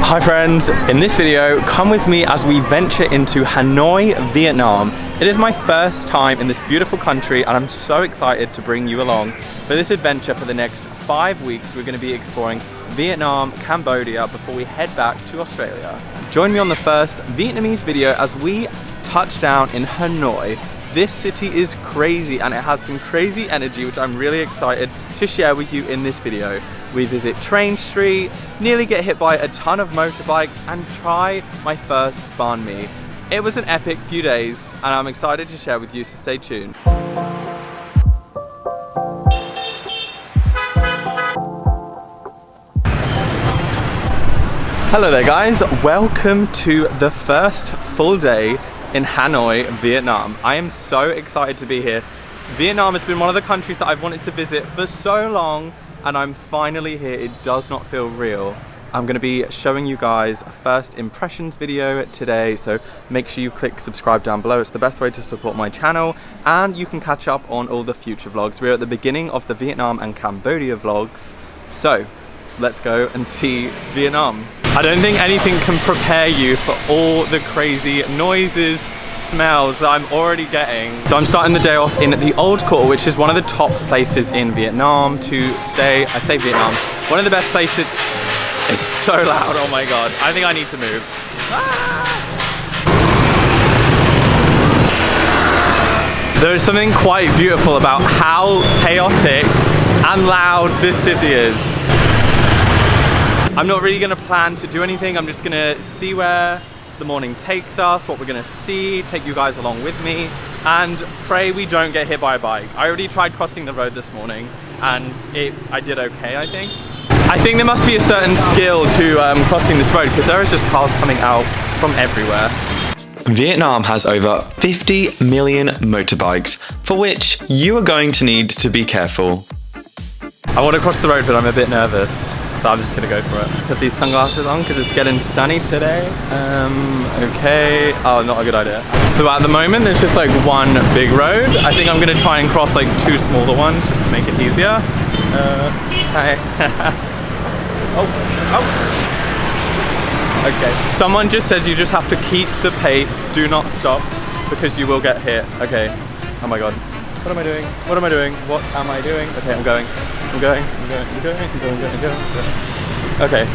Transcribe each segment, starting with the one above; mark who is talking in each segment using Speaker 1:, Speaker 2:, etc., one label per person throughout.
Speaker 1: Hi friends, in this video, come with me as we venture into Hanoi, Vietnam. It is my first time in this beautiful country and I'm so excited to bring you along for this adventure. For the next 5 weeks, we're going to be exploring Vietnam, Cambodia before we head back to Australia. Join me on the first Vietnamese video as we touch down in Hanoi. This city is crazy and it has some crazy energy which I'm really excited to share with you in this video. We visit Train Street, nearly get hit by a ton of motorbikes and try my first banh mi. It was an epic few days and I'm excited to share with you, so stay tuned. Hello there guys, welcome to the first full day in Hanoi, Vietnam. I am so excited to be here. Vietnam has been one of the countries that I've wanted to visit for so long and I'm finally here. It does not feel real. I'm going to be showing you guys a first impressions video today, so make sure you click subscribe down below. It's the best way to support my channel and you can catch up on all the future vlogs. We're at the beginning of the Vietnam and Cambodia vlogs, so let's go and see Vietnam. I don't think anything can prepare you for all the crazy noises, smells that I'm already getting. So I'm starting the day off in the Old Court, which is one of the top places in Vietnam to stay. I say Vietnam, one of the best places. It's so loud, oh my god. I think I need to move. There is something quite beautiful about how chaotic and loud this city is. I'm not really gonna plan to do anything. I'm just gonna see where the morning takes us, what we're gonna see, take you guys along with me, and pray we don't get hit by a bike. I already tried crossing the road this morning, and I did okay, I think. I think there must be a certain skill to crossing this road, because there is just cars coming out from everywhere.
Speaker 2: Vietnam has over 50 million motorbikes, for which you are going to need to be careful.
Speaker 1: I want to cross the road, but I'm a bit nervous. So I'm just gonna go for it. Put these sunglasses on because it's getting sunny today. Okay. Oh, not a good idea. So at the moment, there's just like one big road. I think I'm gonna try and cross like two smaller ones just to make it easier. Hi. Oh. Okay. Someone just says you just have to keep the pace. Do not stop because you will get hit. Okay. Oh my god. What am I doing? What am I doing? What am I doing? Okay, I'm going. Okay,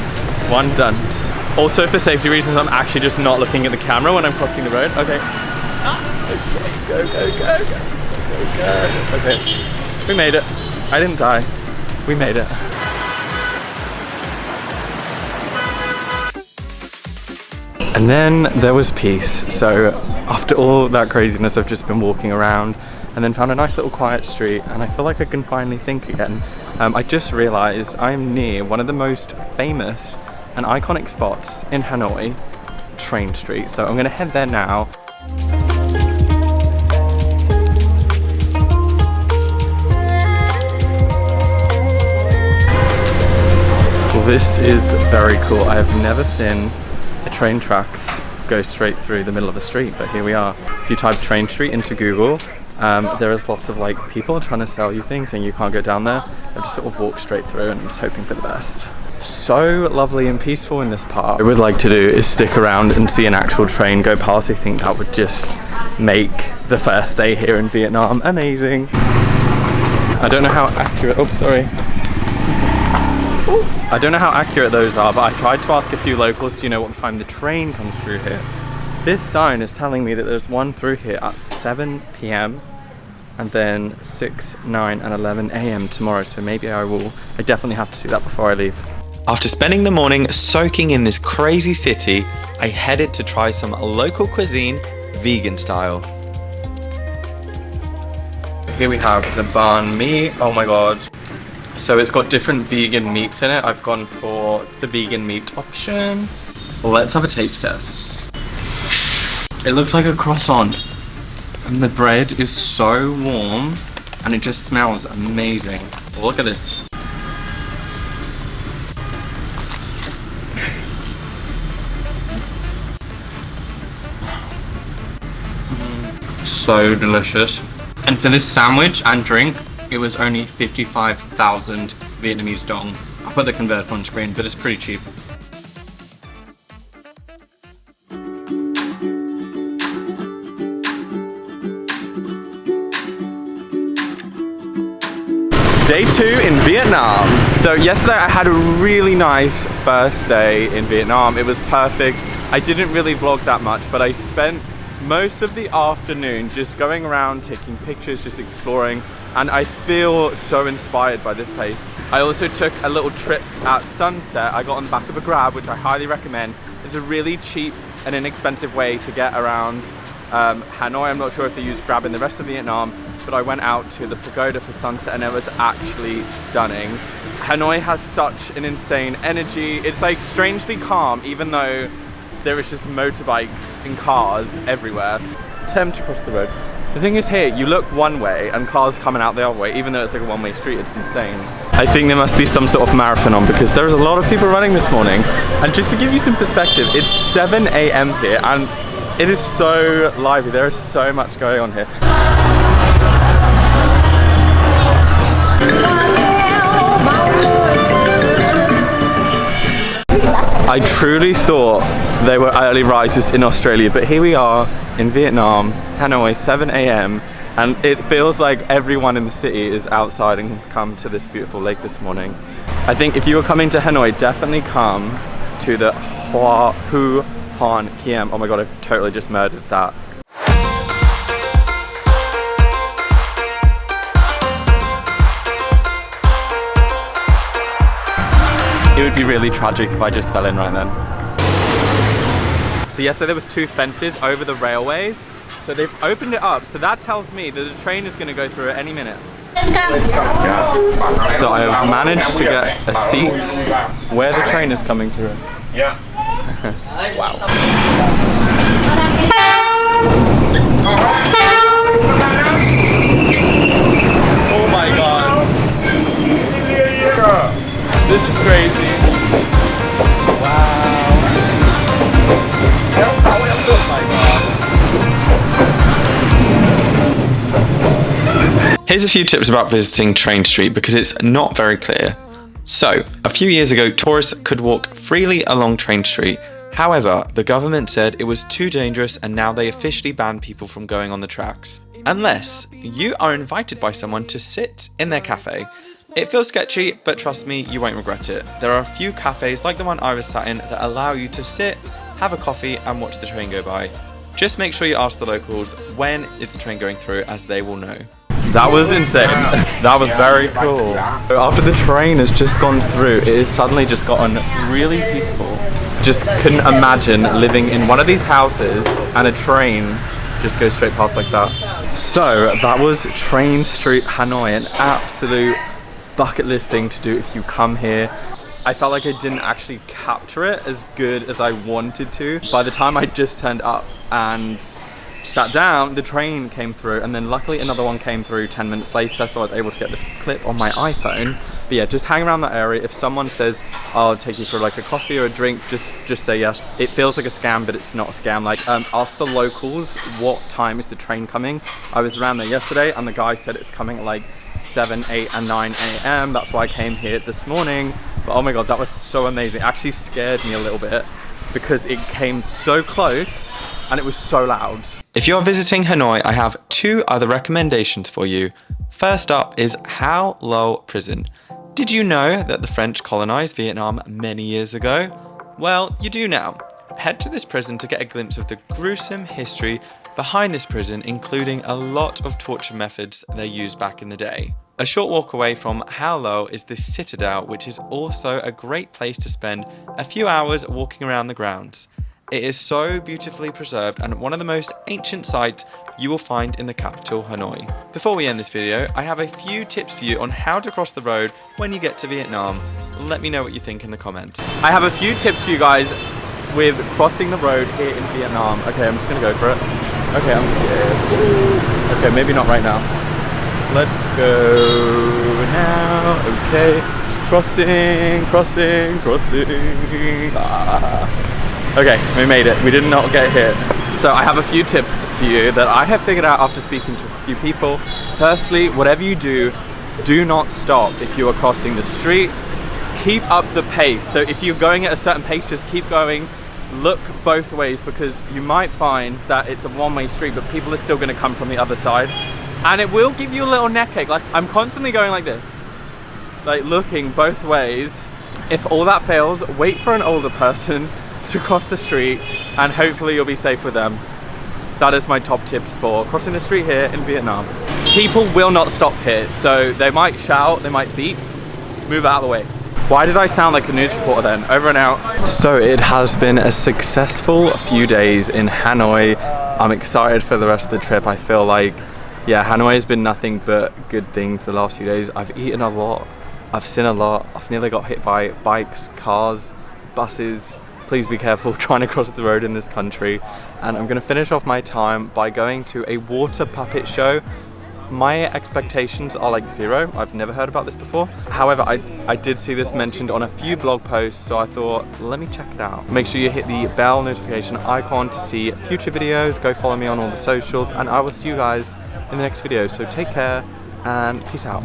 Speaker 1: one done. Also for safety reasons, I'm actually just not looking at the camera when I'm crossing the road. Okay. Go. Okay, we made it. I didn't die. We made it. And then there was peace. So after all that craziness, I've just been walking around and then found a nice little quiet street and I feel like I can finally think again. I just realized I'm near one of the most famous and iconic spots in Hanoi, Train Street. So I'm gonna head there now. Well, this is very cool. I have never seen a train tracks go straight through the middle of the street, but here we are. If you type Train Street into Google, there is lots of like people trying to sell you things and you can't go down there. I've just sort of walked straight through and I'm just hoping for the best. So lovely and peaceful in this part. What I would like to do is stick around and see an actual train go past. I think that would just make the first day here in Vietnam amazing. I don't know how accurate, I don't know how accurate those are, but I tried to ask a few locals, do you know what time the train comes through here? This sign is telling me that there's one through here at 7 p.m. and then 6, 9 and 11 a.m. tomorrow, so maybe I definitely have to do that before I leave.
Speaker 2: After spending the morning soaking in this crazy city, I headed to try some local cuisine, vegan style.
Speaker 1: Here we have the banh mi. Oh my god. So it's got different vegan meats in it. I've gone for the vegan meat option. Let's have a taste test. It looks like a croissant. And the bread is so warm and it just smells amazing. Look at this. So delicious. And for this sandwich and drink, it was only 55,000 Vietnamese dong. I'll put the converter on screen, but it's pretty cheap. Day 2 in Vietnam. So yesterday I had a really nice first day in Vietnam. It was perfect. I didn't really vlog that much, but I spent most of the afternoon just going around, taking pictures, just exploring, and I feel so inspired by this place. I also took a little trip at sunset. I got on the back of a Grab, which I highly recommend. It's a really cheap and inexpensive way to get around Hanoi. I'm not sure if they use Grab in the rest of Vietnam, but I went out to the Pagoda for sunset and it was actually stunning. Hanoi has such an insane energy. It's like strangely calm, even though there is just motorbikes and cars everywhere. Attempt to cross the road. The thing is here, you look one way and cars coming out the other way, even though it's like a one-way street. It's insane. I think there must be some sort of marathon on because there's a lot of people running this morning. And just to give you some perspective, it's 7 AM here and it is so lively. There is so much going on here. I truly thought they were early risers in Australia, but here we are in Vietnam, Hanoi, 7 AM, and it feels like everyone in the city is outside and come to this beautiful lake this morning. I think if you were coming to Hanoi, definitely come to the Hoa Lo Kiếm. Oh my god, I've totally just murdered that. It would be really tragic if I just fell in right then. So yesterday there was 2 fences over the railways. So they've opened it up. So that tells me that the train is going to go through at any minute. So I have managed to get a seat where the train is coming through.
Speaker 3: Yeah.
Speaker 1: Wow. Oh my god. This is crazy. Wow. Oh my god.
Speaker 2: Here's a few tips about visiting Train Street because it's not very clear. So, a few years ago, tourists could walk freely along Train Street. However, the government said it was too dangerous and now they officially ban people from going on the tracks. Unless you are invited by someone to sit in their cafe. It feels sketchy, but trust me, you won't regret it. There are a few cafes like the one I was sat in that allow you to sit, have a coffee and watch the train go by. Just make sure you ask the locals when is the train going through, as they will know.
Speaker 1: That was insane. That was very cool. After the train has just gone through, it has suddenly just gotten really peaceful. Just couldn't imagine living in one of these houses and a train just goes straight past like that. So that was Train Street Hanoi, an absolute bucket list thing to do if you come here. I felt like I didn't actually capture it as good as I wanted to. By the time I just turned up and sat down, the train came through and then luckily another one came through 10 minutes later, so I was able to get this clip on my iPhone. But yeah, just hang around that area. If someone says, I'll take you for like a coffee or a drink, just say yes. It feels like a scam, but it's not a scam. Like, ask the locals what time is the train coming. I was around there yesterday and the guy said it's coming at like 7, 8 and 9 AM. That's why I came here this morning. But oh my god, that was so amazing. It actually scared me a little bit because it came so close and it was so loud.
Speaker 2: If you're visiting Hanoi, I have 2 other recommendations for you. First up is Hoa Lo Prison. Did you know that the French colonized Vietnam many years ago? Well, you do now. Head to this prison to get a glimpse of the gruesome history behind this prison, including a lot of torture methods they used back in the day. A short walk away from Hoa Lo is the Citadel, which is also a great place to spend a few hours walking around the grounds. It is so beautifully preserved and one of the most ancient sites you will find in the capital, Hanoi. Before we end this video, I have a few tips for you on how to cross the road when you get to Vietnam. Let me know what you think in the comments.
Speaker 1: I have a few tips for you guys with crossing the road here in Vietnam. Okay, I'm just gonna go for it. Okay, I'm scared. Okay, maybe not right now. Let's go now. Okay, crossing. Okay, we made it. We did not get hit. So I have a few tips for you that I have figured out after speaking to a few people. Firstly, whatever you do not stop if you are crossing the street. Keep up the pace. So if you're going at a certain pace, just keep going. Look both ways because you might find that it's a one-way street, but people are still going to come from the other side. And it will give you a little neck ache. Like, I'm constantly going like this. like looking both ways. If all that fails, wait for an older person to cross the street and hopefully you'll be safe with them. That is my top tips for crossing the street here in Vietnam. People will not stop here, so they might shout, they might beep, move out of the way. Why did I sound like a news reporter then? Over and out. So it has been a successful few days in Hanoi. I'm excited for the rest of the trip. I feel like, yeah, Hanoi has been nothing but good things the last few days. I've eaten a lot, I've seen a lot, I've nearly got hit by bikes, cars, buses. Please be careful trying to cross the road in this country. And I'm gonna finish off my time by going to a water puppet show. My expectations are like zero. I've never heard about this before. However, I did see this mentioned on a few blog posts, so I thought, let me check it out. Make sure you hit the bell notification icon to see future videos. Go follow me on all the socials, and I will see you guys in the next video. So take care and peace out.